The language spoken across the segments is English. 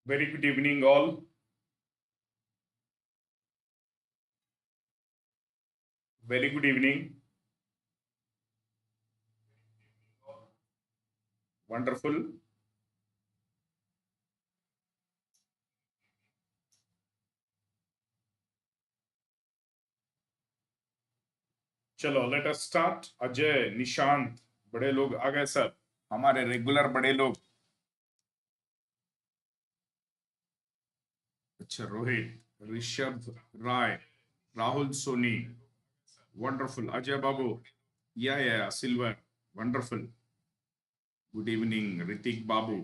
Very good evening, all. Very good evening. Wonderful. चलो let us start. Ajay, Nishant, बड़े लोग आ गए सब, हमारे रेगुलर बड़े लोग. अच्छा, रोहित, ऋषभ राय, राहुल सोनी, वंडरफुल. अजय बाबू, या silver, wonderful. Good evening Hrithik Babu.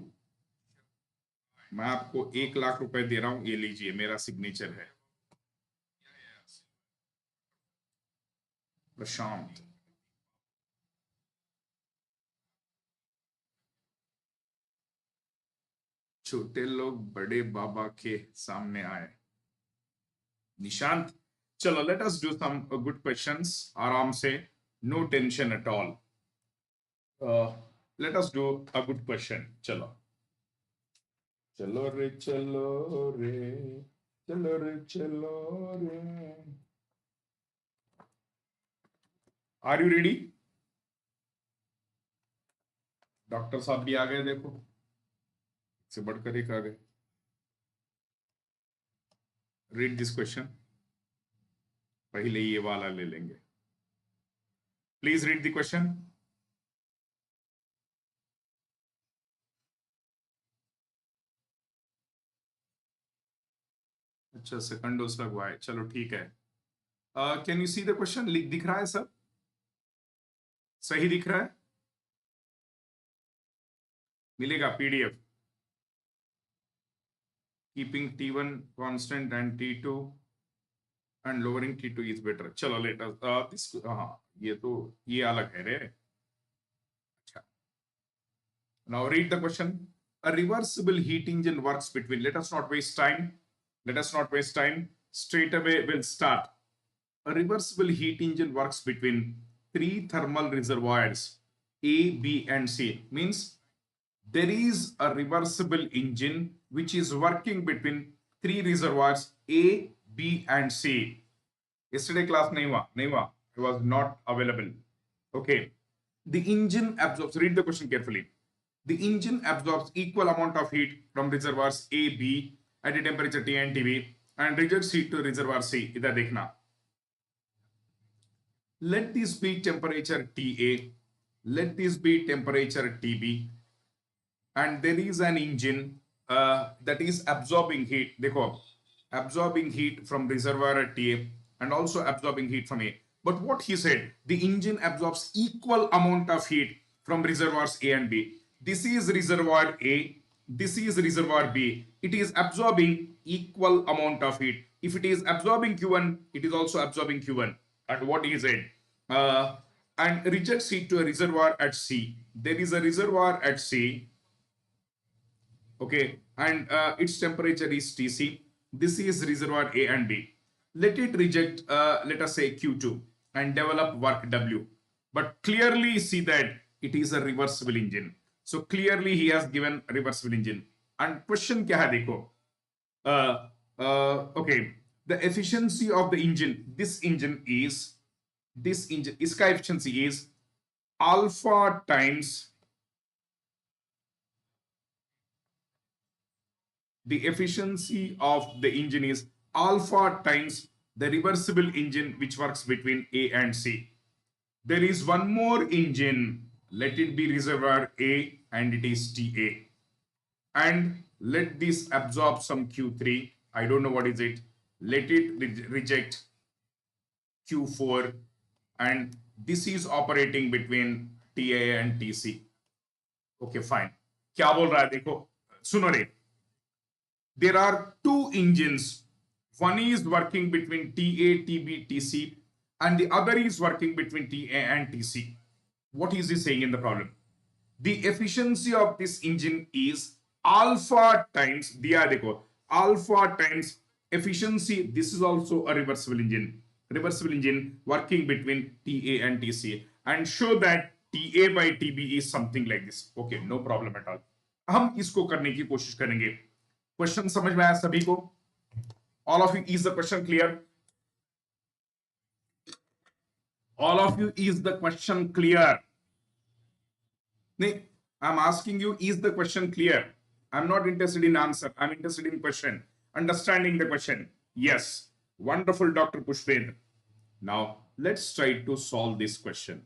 मैं आपको 1 लाख रुपए दे रहा हूं, ये लीजिए, मेरा सिग्नेचर है. प्रशांत, छोटे लोग बड़े बाबा के सामने आए. निशांत, चलो let us do some good questions. आराम से, no tension at all. Let us do a good question. चलो चलो रे, चलो रे, चलो रे, चलो रे. Are you ready? डॉक्टर साहब भी आ गए, देखो, से बढ़कर एक आ गए. Read this question. पहले ये वाला ले लेंगे. Please read the question. अच्छा, सेकंड डोज लगवाए, चलो ठीक है. Can you see the question? दिख रहा है सब? सही दिख रहा है? मिलेगा PDF. Keeping T1 constant and T2 and lowering T2 is better. चलो लेट अस दिस. हाँ, ये अलग है रे. अच्छा, now read the question. A reversible heat engine works between. Let us not waste time. Let us not waste time. Straight away we'll start. A reversible heat engine works between three thermal reservoirs A, B, and C. Means there is a reversible engine which is working between three reservoirs A, B, and C. Yesterday class nahi hua. It was not available. Okay. The engine absorbs. Read the question carefully. The engine absorbs equal amount of heat from reservoirs A, B at a temperature T and TB and rejects heat to reservoir C. इधर देखना. Let this be temperature TA. Let this be temperature TB. And there is an engine that is absorbing heat. देखो, absorbing heat from reservoir at TA and also absorbing heat from A. But what he said, the engine absorbs equal amount of heat from reservoirs A and B. This is reservoir A. This is reservoir B. It is absorbing equal amount of heat. If it is absorbing Q1, it is also absorbing Q1. And what is it? And rejects heat to a reservoir at C. There is a reservoir at C. Okay, and its temperature is Tc. This is reservoir A and B. Let it reject, let us say Q2 and develop work W. But clearly see that it is a reversible engine. So clearly he has given reversible engine. And question kya hai dekho? Okay, the efficiency of the engine, this engine, iska efficiency is alpha times the efficiency of the engine is alpha times the reversible engine which works between A and C. There is one more engine, let it be reservoir A and it is TA. And let this absorb some Q3, I don't know what is it, let it reject Q4 and this is operating between TA and TC. Okay, fine. क्या बोल रहा है देखो, सुनो रे. There are two engines. One is working between TA, TB, TC, and the other is working between TA and TC. What is he saying in the problem? The efficiency of this engine is alpha times, diya dekho, alpha times efficiency. This is also a reversible engine. Reversible engine working between TA and TC. And show that TA by TB is something like this. Okay, no problem at all. हम इसको करने की कोशिश करेंगे. Question समझ में आया सभी को? All of you is the question clear? All of you is the question clear? नहीं, I am asking you, is the question clear? I am not interested in answer, I am interested in question, understanding the question. Yes, wonderful, Dr. Pushpendra. Now let's try to solve this question.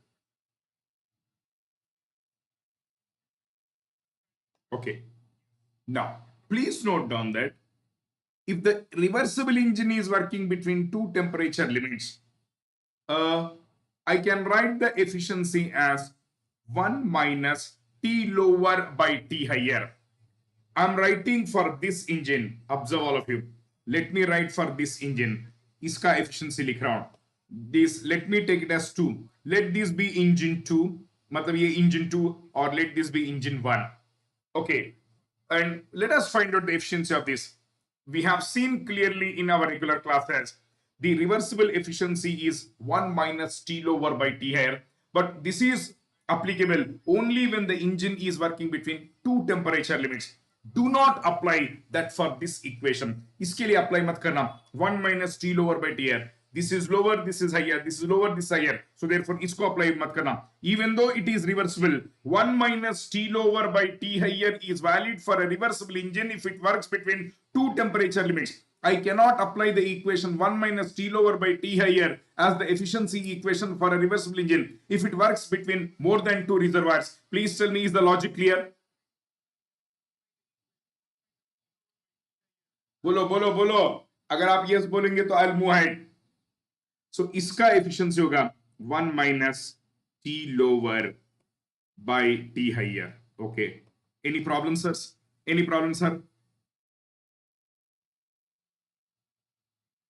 Okay, now please note down that if the reversible engine is working between two temperature limits, I can write the efficiency as 1 minus T lower by T higher. I'm writing for this engine. Observe all of you. Let me write for this engine. इसका efficiency लिख रहा हूं. This, let me take it as 2. Let this be engine 2. मतलब ये engine 2 और let this be engine 1. Okay. And let us find out the efficiency of this. We have seen clearly in our regular classes, the reversible efficiency is 1 minus T lower by T higher. But this is applicable only when the engine is working between two temperature limits. Do not apply that for this equation. इसके लिए apply मत करना. 1 minus T lower by T higher. This is lower, this is higher, this is lower, this is higher. So therefore इसको apply मत करना. Even though it is reversible, 1 minus T lower by T higher is valid for a reversible engine if it works between two temperature limits. I cannot apply the equation 1 minus T lower by T higher as the efficiency equation for a reversible engine if it works between more than two reservoirs. Please tell me, is the logic clear? बोलो बोलो बोलो. अगर आप yes बोलेंगे तो I move head. सो इसका efficiency होगा 1 minus T lower by T higher. Okay, any problem sir? Any problem sir?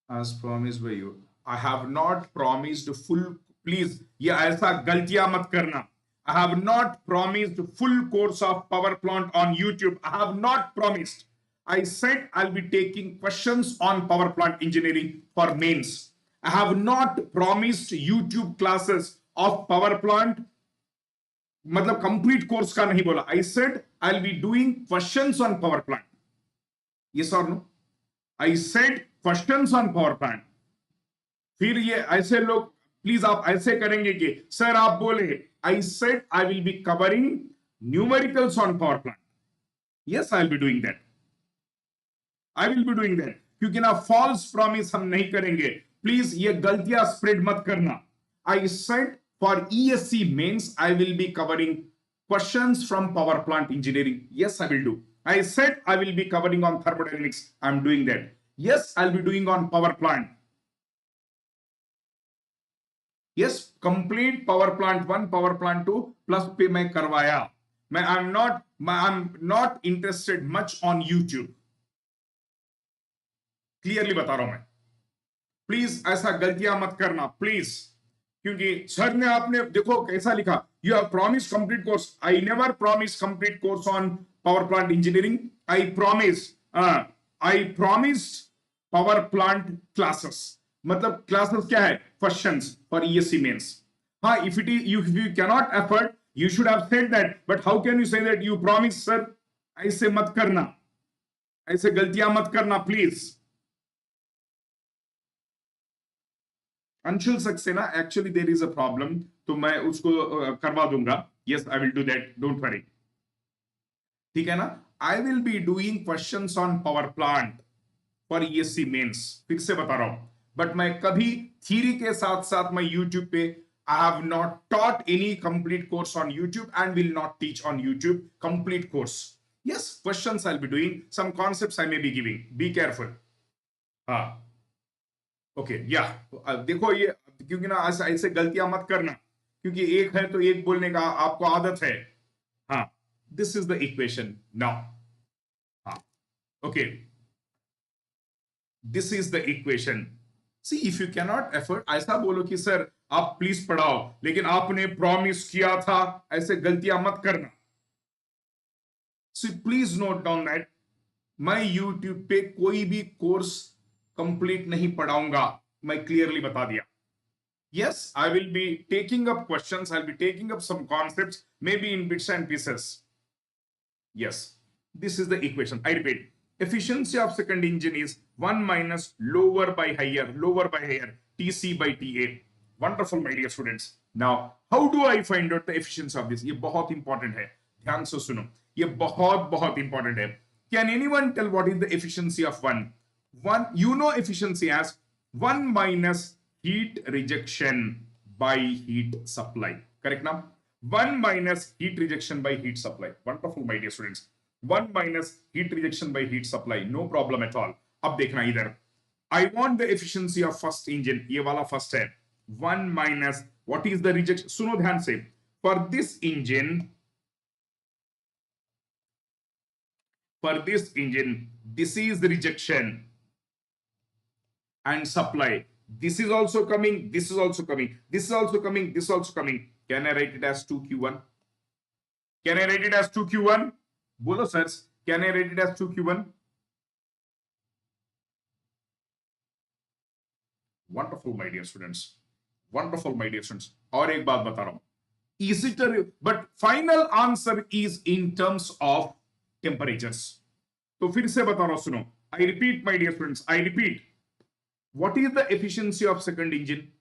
as promised by you. I have not promised full. Please, ये ऐसा गलतियां मत करना. I have not promised full course of power plant on YouTube. I have not promised. I said I'll be taking questions on power plant engineering for mains. I have not promised YouTube classes of power plant. मतलब complete course का नहीं बोला. I said I'll be doing questions on power plant. Yes or no? I said questions on power plant. फिर ये ऐसे लोग please आप ऐसे करेंगे कि सर आप बोले I said I will be covering numericals on power plant. Yes, I'll be doing that. I will be doing that. क्योंकि ना false promise हम नहीं करेंगे. प्लीज ये गलतियां स्प्रेड मत करना. I said for ESE Mains I will be covering questions from power plant engineering. Yes, I will do. I said I will be covering on thermodynamics. I'm doing that. Yes, I'll be doing on power plant. Yes, complete power plant 1, power plant 2 plus पे मैं करवाया. I'm not interested much on YouTube. Clearly बता रहा हूं मैं. Please ऐसा गलतियां मत करना प्लीज. क्योंकि सर ने आपने देखो कैसा लिखा, you have promise complete course. I never promise complete course on power plant engineering. I promised power plant classes. मतलब क्लासेस क्या है? Questions for ESC mains. हाँ, if you cannot effort you should have said that. But how can you say that you promise? Sir ऐसे मत करना, ऐसे गलतियां मत करना please. Anshul Saxena, actually there is a problem, तो मैं उसको करवा दूंगा. Yes, I will do that, don't worry. ठीक है ना? I will be doing questions on power plant for ESC mains. फिर से बता रहा हूं, बट मैं कभी थ्योरी के साथ साथ मैं यूट्यूब पे I have not taught any complete course on YouTube and will not teach on YouTube complete course. Yes, questions I will be doing, some concepts I may be giving. Be careful. हाँ, okay, या देखो ये, क्योंकि ना ऐसे गलतियां मत करना, क्योंकि एक है तो एक बोलने का आपको आदत है. हाँ, this is the equation now. हाँ, okay, this is the equation. See, if you cannot effort, ऐसा बोलो कि सर आप प्लीज पढ़ाओ, लेकिन आपने प्रॉमिस किया था, ऐसे गलतियां मत करना. So please note down that मैं यूट्यूब पे कोई भी कोर्स कंप्लीट नहीं पढ़ाऊंगा. मैं क्लियरली बता दिया. Yes, I will be taking up questions. I'll be taking up some concepts, maybe in bits and pieces. Yes, this is the equation. I repeat, Efficiency of second engine is 1 minus lower by higher, TC by TA. Wonderful, my dear students. Now, how do I find out the efficiency of this? ये बहुत important है. ध्यान से सुनो. ये बहुत important है. Can anyone tell what is the efficiency of one? You know efficiency as 1 minus heat rejection by heat supply. Correct now? 1 minus heat rejection by heat supply. Wonderful, my dear students. 1 minus heat rejection by heat supply. No problem at all. अब देखना इधर. I want the efficiency of first engine. ये वाला first है. 1 minus what is the rejection? सुनो ध्यान से. For this engine, this is the rejection and supply. This is also coming. This is also coming. This is also coming. This is also coming. Can I write it as 2Q1? Can I write it as 2Q1? Bolo sirs, can I write it as 2Q1? Wonderful, my dear students. Wonderful, my dear students. और एक बात बता रहा हूं. Is it a, but final answer is in terms of temperatures. तो फिर से बता रहा हूं, सुनो. I repeat, my dear students. I repeat. What is the efficiency of second engine?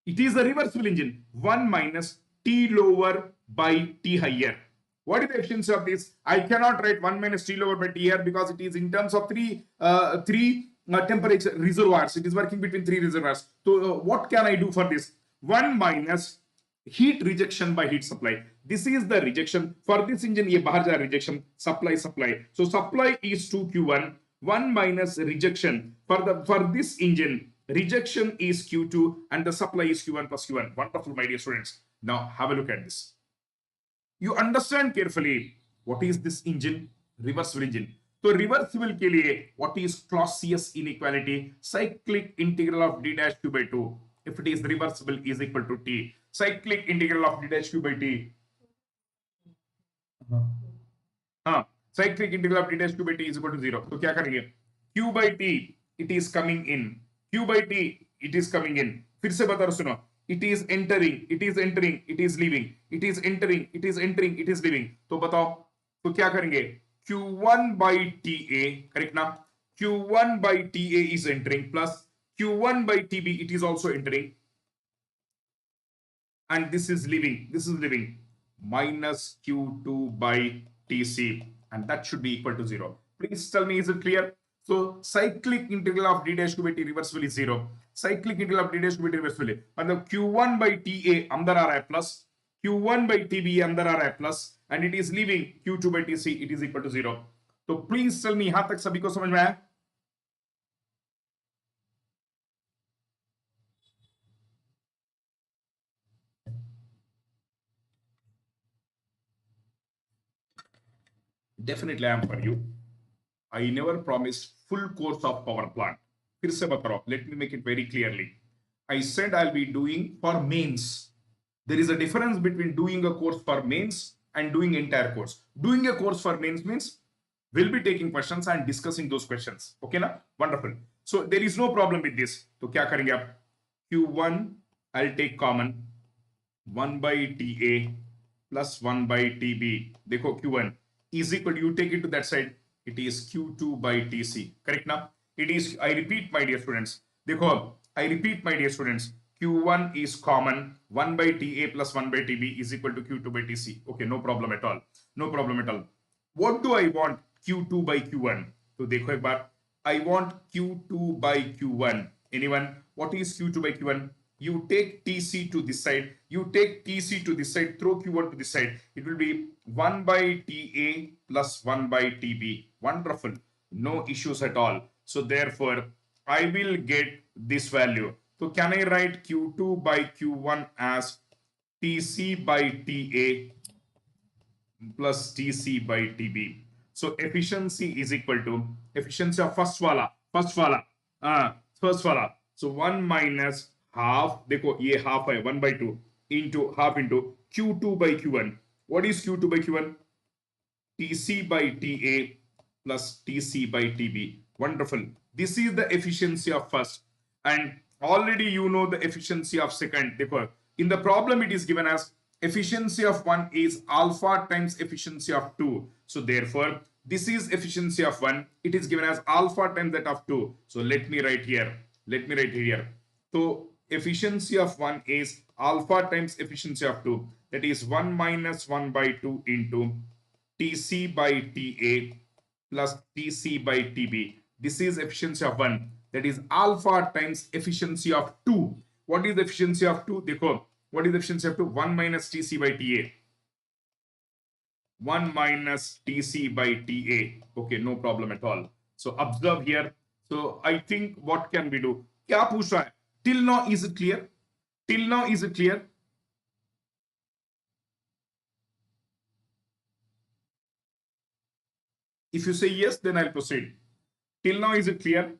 It is the reversible engine. 1 minus T lower by T higher. What is the efficiency of this? I cannot write 1 minus T lower by T here because it is in terms of three temperature reservoirs. It is working between 3 reservoirs. So what can I do for this? 1 minus heat rejection by heat supply. This is the rejection. For this engine, ये बाहर जा rejection, supply. So supply is 2Q1. 1 minus rejection. For this engine, rejection is Q2 and the supply is Q1 plus Q1. Wonderful, my dear students. Now have a look at this. You understand carefully what is this engine? Reversible engine. So reversible के लिए what is Clausius inequality? Cyclic integral of d dash q by 2. If it is reversible is equal to t. Cyclic integral of d dash q by t. Cyclic integral of d dash q by t is equal to 0. तो क्या करेंगे? Q by t it is coming in. Q by t it is coming in. फिर से बता रहा सुनो. It is entering, it is entering, it is leaving. It is entering, it is entering, it is leaving. तो बताओ, तो क्या करेंगे? Q1 by TA, correct ना? Q1 by TA is entering plus Q1 by TB, it is also entering. And this is leaving. Minus Q2 by TC. And that should be equal to 0. Please tell me, is it clear? So cyclic integral of d dash q by t reversible is 0. Cyclic integral of d dash q by t reversible है. मतलब Q1 by TA अंदर आ रहा है plus, Q1 by TB अंदर आ रहा है plus, and it is leaving Q2 by TC, it is equal to 0. तो please tell me, यहां तक सभी को समझ में आया? Definitely I am for you. I never promised full course of power plant. फिर से बता रहा हूं. Let me make it very clearly. I said I'll be doing for mains. There is a difference between doing a course for mains and doing entire course. Doing a course for mains means we'll be taking questions and discussing those questions. Okay na? Wonderful. So there is no problem with this. तो क्या करेंगे आप? Q1 I'll take common 1 by TA plus 1 by TB. देखो Q1 is equal to, you take it to that side. It is Q2 by TC. Correct now? It is, I repeat, my dear students. देखो, I repeat, my dear students. Q1 is common. 1 by TA plus 1 by TB is equal to Q2 by TC. Okay, no problem at all. No problem at all. What do I want? Q2 by Q1. So देखो एक बार. I want Q2 by Q1. Anyone? What is Q2 by Q1? You take TC to this side. You take TC to this side. Throw Q1 to this side. It will be 1 by TA plus 1 by TB. Wonderful. No issues at all. So therefore, I will get this value. So can I write Q2 by Q1 as TC by TA plus TC by TB? So efficiency is equal to efficiency of first wala. So 1 minus half. देखो ये half है 1 by 2 into half into Q2 by Q1. What is Q2 by Q1? TC by TA plus TC by TB. Wonderful. This is the efficiency of first, and already you know the efficiency of second. देखो, in the problem it is given as efficiency of 1 is alpha times efficiency of 2. So therefore This is efficiency of 1. It is given as alpha times that of 2. So let me write here. Let me write here. So efficiency of 1 is alpha times efficiency of 2. That is 1 minus 1 by 2 into Tc by Ta plus Tc by Tb. This is efficiency of 1. That is alpha times efficiency of 2. What is the efficiency of 2? Dekho. What is the efficiency of 2? 1 minus Tc by Ta. 1 minus Tc by Ta. Okay, no problem at all. So observe here. So I think what can we do? क्या पूछ रहा है? Till now is it clear? Till now is it clear? If you say yes, then I'll proceed. Till now is it clear?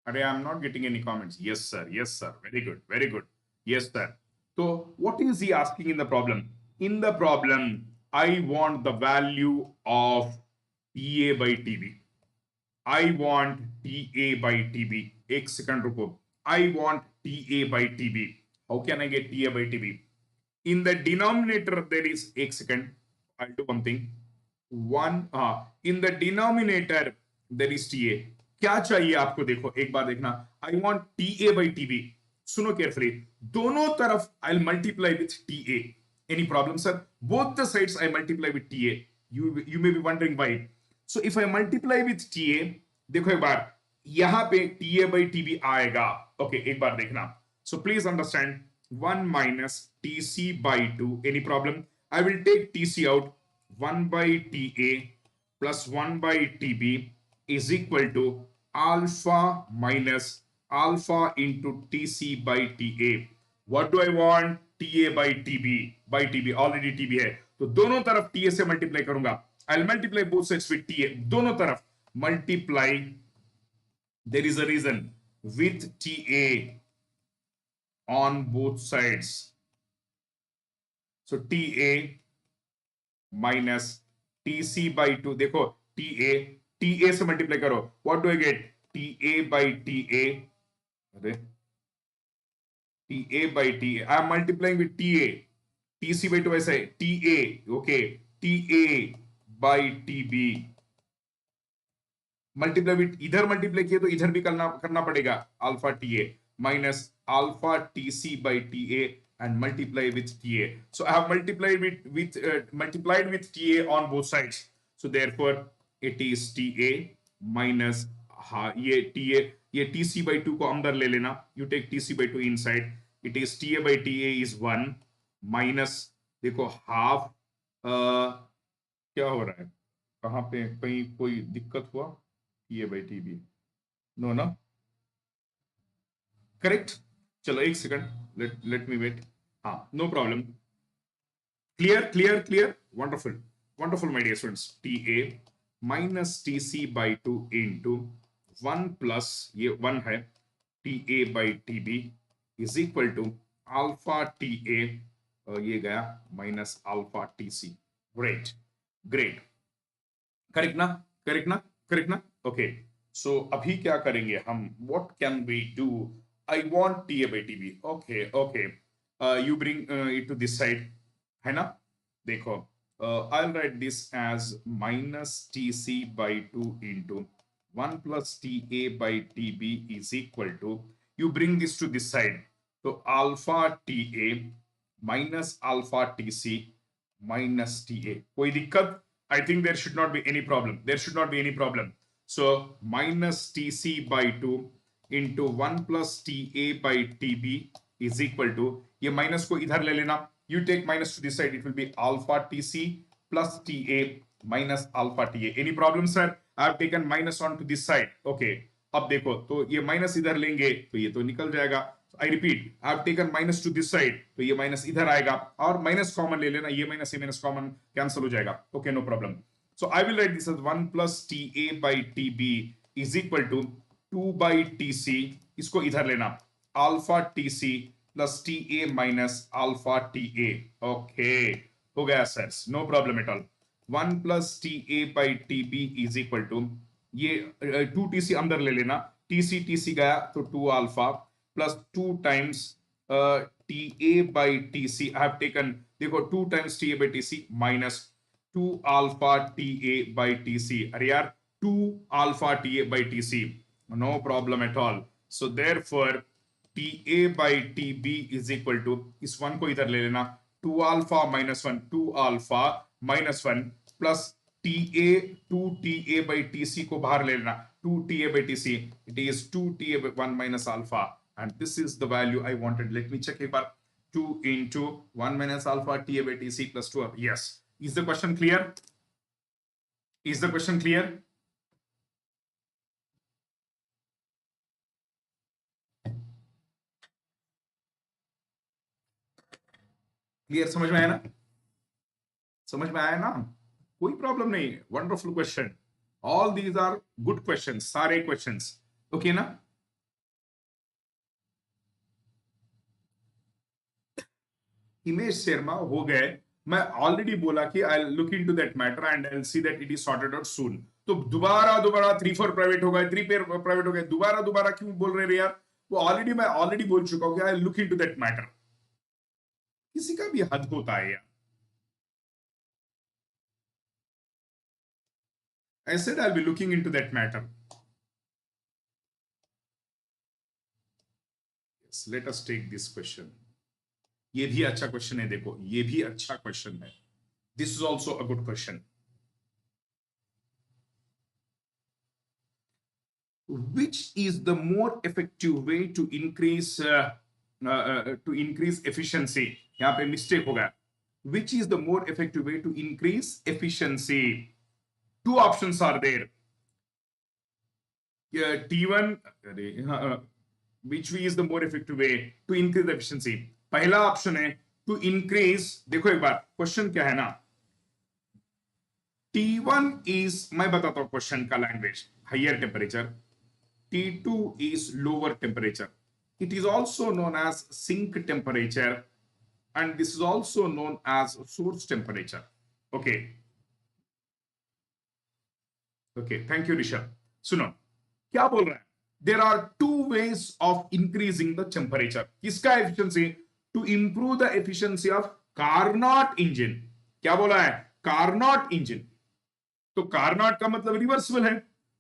I'm not getting any comments. Yes, sir. Yes, sir. Very good. Very good. Yes, sir. So what is he asking in the problem? In the problem, I want the value of TA by TB. I want TA by TB. एक second रुको. I want TA by TB. How can I get TA by TB? In the denominator, there is एक second. I'll do one thing. In the denominator, there is TA. क्या चाहिए आपको? देखो एक बार देखना. I want TA by TB. सुनो carefully. दोनों तरफ I'll multiply with TA. Any problem, sir? Both the sides I multiply with TA. You may be wondering why. So if I multiply with TA, देखो एक बार यहां पे TA by TB आएगा. Okay, एक बार देखना. So please understand. 1 minus TC by 2. Any problem? I will take TC out. 1 by TA plus 1 by TB is equal to alpha minus alpha into TC by TA. What do I want? TA by TB. By TB. Already TB है. तो दोनों तरफ TA से multiply करूंगा. I'll multiply both sides with TA. दोनों तरफ multiply. There is a reason. With TA on both sides. So TA minus TC by 2. देखो TA से मल्टीप्लाई करो. What do I get? TA by TA. अरे TA by TA. I am multiplying with TA. TC by 2 ऐसा है. TA. Okay. TA by TB. Multiply with इधर multiply किए तो इधर भी करना पड़ेगा. Alpha TA minus alpha TC by TA and multiply with TA. So I have multiplied with TA on both sides. So therefore it is TA minus ये TA ये TC by 2 को अंदर ले लेना. You take TC by 2 inside. It is TA by TA is 1 minus देखो half. क्या हो रहा है? कहाँ पे कहीं कोई दिक्कत हुआ? TA by TB. No, no. Correct. चलो एक सेकंड. Let me wait. हाँ, no problem. Clear. Wonderful, my dear students. TA minus TC by 2 into 1 plus ये 1 है. TA by TB is equal to alpha TA ये गया minus alpha TC. Great. Correct ना? Okay. So अभी क्या करेंगे हम? What can we do? I want TA by TB. Okay. You bring it to this side. है ना? देखो. I'll write this as minus TC by 2 into 1 plus TA by TB is equal to, you bring this to this side. So alpha TA minus alpha TC minus TA. कोई दिक्कत? I think there should not be any problem. So minus TC by 2 into 1 plus TA by TB is equal to, ये minus को इधर ले लेना. You take minus to this side. It will be alpha TC plus TA minus alpha TA. Any problem, sir? I have taken minus on to this side. Okay. अब देखो तो ये minus इधर लेंगे तो ये तो निकल जाएगा. I repeat, I have taken minus to this side. तो ये minus इधर आएगा और minus common ले लेना. ये minus common cancel हो जाएगा. Okay, no problem. So I will write this as 1 plus TA by TB is equal to 2 by TC. इसको इधर लेना. Alpha TC plus TA minus alpha TA. Okay. हो गया sir. No problem at all. 1 plus TA by TB is equal to, ये 2 TC अंदर ले लेना. TC गया तो 2 alpha plus 2 times TA by TC. I have taken, देखो 2 times TA by TC minus 2 alpha TA by TC. अरे यार 2 alpha TA by TC. No problem at all. So therefore TA by TB is equal to, इस one को इधर ले लेना, 2 alpha minus 1, 2 alpha minus 1 plus TA 2TA by TC को बाहर ले लेना, 2TA by TC, it is 2TA by 1 minus alpha, and this is the value I wanted. Let me check एक बार. 2 into 1 minus alpha TA by TC plus 2. Yes. Is the question clear? Is the question clear? Clear? समझ में आया ना? समझ में आया ना? कोई प्रॉब्लम नहीं. Wonderful question. All these are good question. सारे क्वेश्चंस ओके ना? इमेज शर्मा हो गए. मैं ऑलरेडी बोला कि I look into that matter and I see that it is sorted out soon. तो दोबारा 3-4 प्राइवेट हो गए, 3 पेयर प्राइवेट हो गए, दोबारा क्यों बोल रहे यार? वो ऑलरेडी मैं ऑलरेडी बोल चुका हूं कि I look into that matter. किसी का भी हद होता है यार. I said I'll be looking into that matter. Yes, let us take this question. ये भी अच्छा क्वेश्चन है. देखो ये भी अच्छा क्वेश्चन है. This is also a good question. Which is the more effective way to increase efficiency? यहाँ पे मिस्टेक हो गया. Which is the more effective way to increase efficiency? Two options are there. T1, which is the more effective way to increase the efficiency? पहला option है to increase. देखो एक बार question क्या है ना. T1 is, मैं बताता हूं क्वेश्चन का language, higher temperature. T2 is lower temperature. It is also known as sink temperature, and this is also known as source temperature. Okay. Okay, thank you Rishabh. सुनो क्या बोल रहा है. There are two ways of increasing the temperature. किसका efficiency? To improve the efficiency of Carnot engine. क्या बोला है? Carnot engine. तो Carnot का मतलब रिवर्सिबल है.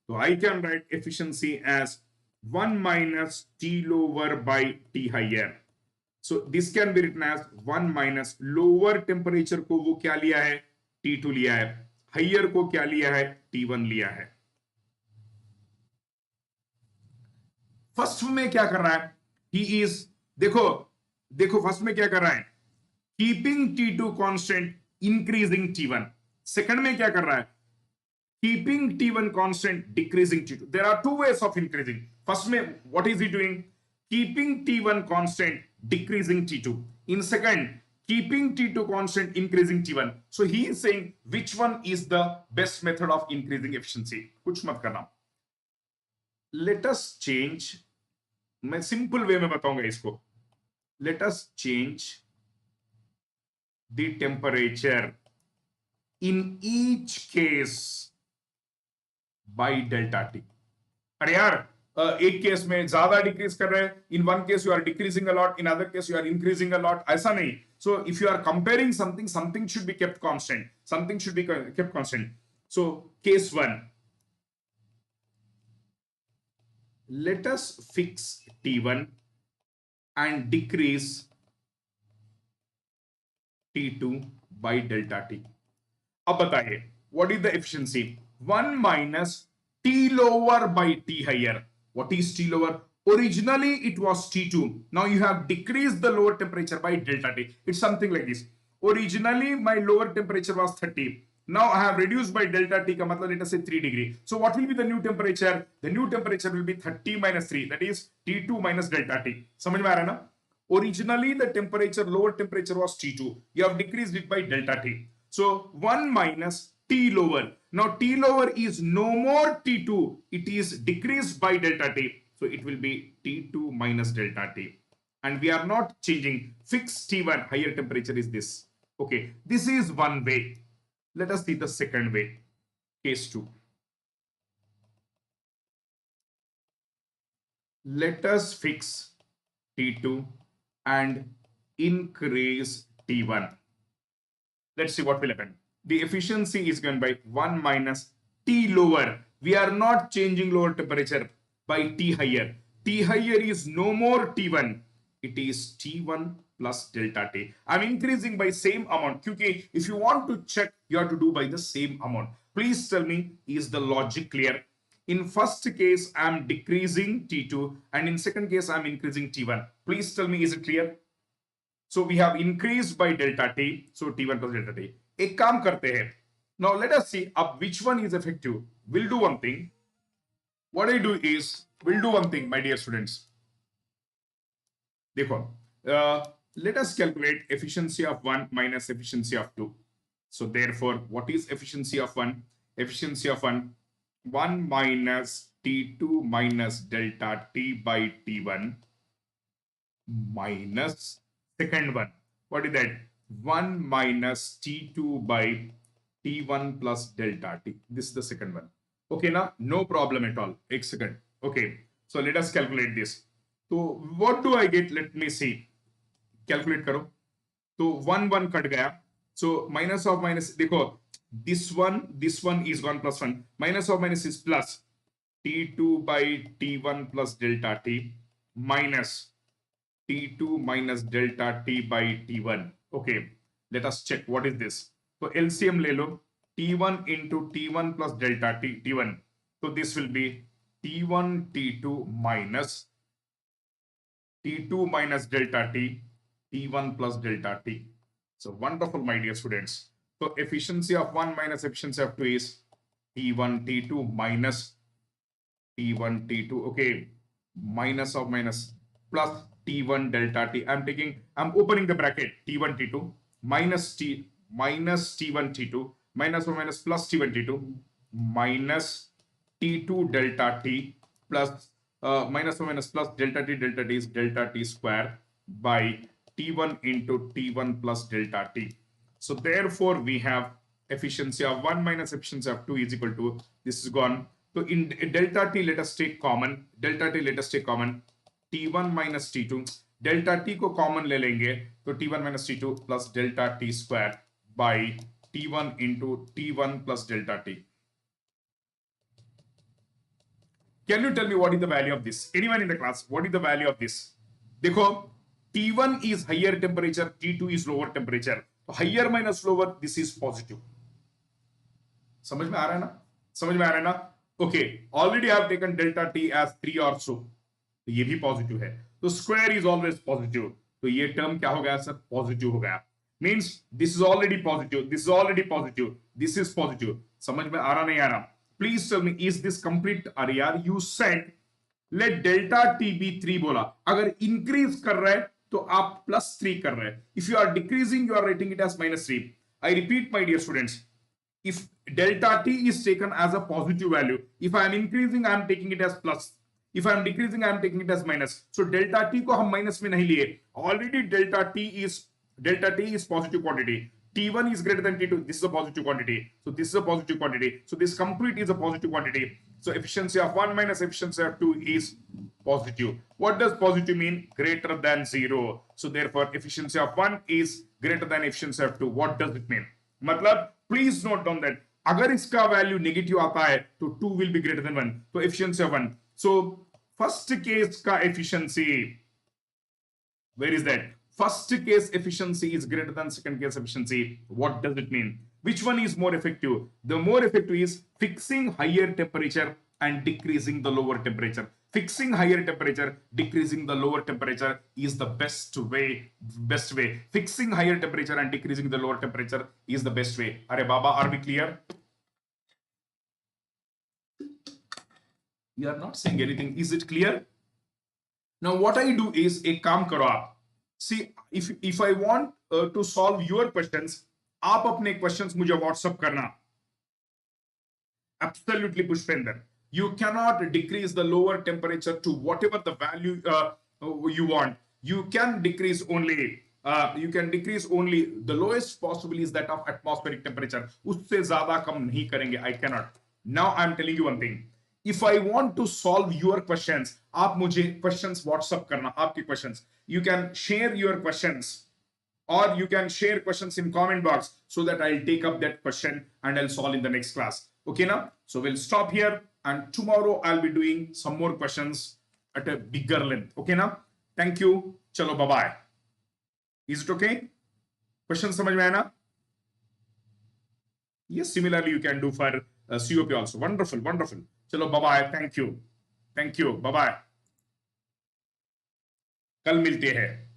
तो I can write efficiency as 1 minus T lower by T higher. So this can be written as 1 minus lower temperature को वो क्या लिया है? T2 लिया है. हाइयर को क्या लिया है? T1 लिया है. फर्स्ट में क्या कर रहा है? ही इज, देखो फर्स्ट में क्या कर रहा है? Keeping T2 constant, increasing T1. Second में क्या कर रहा है? Keeping T1 constant, decreasing T2. There are two ways of increasing. First में what is he doing? Keeping T1 constant, decreasing T2. In second, keeping T2 constant, increasing T1. So he is saying which one is the best method of increasing efficiency. कुछ मत करना. Let us change. मैं simple way में बताऊंगा इसको. Let us change the temperature in each case by delta T. अरे यार एक केस में ज्यादा डिक्रीज कर रहे हैं. In one case you are decreasing a lot, in other case you are increasing a lot. ऐसा नहीं. So if you are comparing something, something should be kept constant. Something should be kept constant. So case 1. Let us fix T1 and decrease T2 by delta T. अब बताइए what is the efficiency? 1 minus T lower by T higher. What is T lower? Originally it was T2. Now you have decreased the lower temperature by delta T. It's something like this. Originally my lower temperature was 30. Now I have reduced by delta T ka matlab let us say 3 degree. So what will be the new temperature? The new temperature will be 30 minus 3. That is T2 minus delta T. समझ में आ रहा है ना? Originally the temperature, lower temperature was T2. You have decreased it by delta T. So 1 minus T lower. Now T lower is no more T2. It is decreased by delta T. So it will be T2 minus delta T. And we are not changing. Fixed T1, higher temperature is this. Okay, this is one way. Let us see the second way. Case 2. Let us fix T2 and increase T1. Let's see what will happen. The efficiency is given by 1 minus T lower. We are not changing lower temperature by T higher. T higher is no more T1. It is T1 plus delta T. I'm increasing by same amount. Okay, if you want to check, you have to do by the same amount. Please tell me, is the logic clear? In first case, I'm decreasing T2, and in second case, I'm increasing T1. Please tell me, is it clear? So we have increased by delta T. So T1 plus delta T. एक काम करते हैं. Now let us see up which one is effective. We'll do one thing. What I do is, we'll do one thing, my dear students. देखो, let us calculate efficiency of 1 minus efficiency of 2. So therefore, what is efficiency of 1? Efficiency of 1 minus T2 minus delta T by T1 minus second one. What is that? 1 minus T2 by T1 plus delta T. This is the second one. Okay, now no problem at all. One second. Okay, so let us calculate this. So what do I get? Let me see. Calculate करो. So 1 cut गया. So minus of minus. देखो, this one is 1 plus 1. Minus of minus is plus T2 by T1 plus delta T minus T2 minus delta T by T1. Okay, let us check what is this. So LCM ले लो. T1 into T1 plus delta T, T1. So this will be T1 T2 minus T2 minus delta T, T1 plus delta T. So wonderful, my dear students. So efficiency of 1 minus efficiency of 2 is T1 T2 minus T1 T2. Okay, minus of minus plus T1 delta T. I'm opening the bracket. T1 T2 minus T1 T2 minus or minus plus T1 T2 minus T2 delta T plus minus or minus plus delta T is delta T square by T1 into T1 plus delta T. So therefore we have efficiency of 1 minus efficiency of 2 is equal to, this is gone. So in delta T, let us take common. Delta T, let us take common. T1 minus T2. Delta T को common ले लेंगे तो T1 minus T2 plus delta T square by T1 into T1 plus delta T. Can you tell me what is the value of this? Anyone in the class, what is the value of this? देखो, T1 is higher temperature, T2 is lower temperature. So higher minus lower, this is positive. समझ में आ रहा है ना? समझ में आ रहा है ना? Okay, already I have taken delta T as 3 or so. तो ये भी पॉजिटिव है. तो स्क्वायर इज ऑलवेज पॉजिटिव. तो ये टर्म क्या हो गया सर? पॉजिटिव हो गया. Means this is already positive, this is already positive, this is positive. समझ में आ रहा नहीं आ रहा? Please tell me, is this complete? अरे यार, you said let delta T B 3 बोला. अगर इंक्रीज कर रहा है तो आप +3 कर रहे हैं. If you are decreasing, you are writing it as -3. I repeat my dear students, if delta T is taken as a positive value, if I am increasing, I am taking it as plus. If I am decreasing, I am taking it as minus. So delta T को हम minus में नहीं लिए. Already delta T is positive quantity. T1 is greater than T2. This is a positive quantity. So this is a positive quantity. So this complete is a positive quantity. So efficiency of 1 minus efficiency of 2 is positive. What does positive mean? Greater than 0. So therefore efficiency of 1 is greater than efficiency of 2. What does it mean? मतलब please note down that अगर इसका value negative आता है तो 2 will be greater than 1. तो efficiency of 1. So first case का efficiency, where is that? First case efficiency is greater than second case efficiency. What does it mean? Which one is more effective? The more effective is fixing higher temperature and decreasing the lower temperature. Fixing higher temperature, decreasing the lower temperature is the best way. Fixing higher temperature and decreasing the lower temperature is the best way. Are Baba, are we clear? You are not saying anything. Is it clear? Now what I do is, एक काम करो आप. See, if I want to solve your questions, आप अपने questions मुझे WhatsApp करना. Absolutely Pushpendra. You cannot decrease the lower temperature to whatever the value you want. You can decrease only the lowest possible is that of atmospheric temperature. उससे ज़्यादा कम नहीं करेंगे. I cannot. Now I am telling you one thing. If I want to solve your questions, आप मुझे questions WhatsApp करना. आपके questions. You can share your questions or you can share questions in comment box so that I'll take up that question and I'll solve in the next class. Okay now? So we'll stop here, and tomorrow I'll be doing some more questions at a bigger length. Okay now? Thank you. Chalo, bye-bye. Is it okay? Questions samajh mein aaya na? Yes, similarly you can do for COP also. Wonderful, wonderful. Chalo, bye-bye. Thank you. Thank you. Bye-bye. कल मिलते हैं.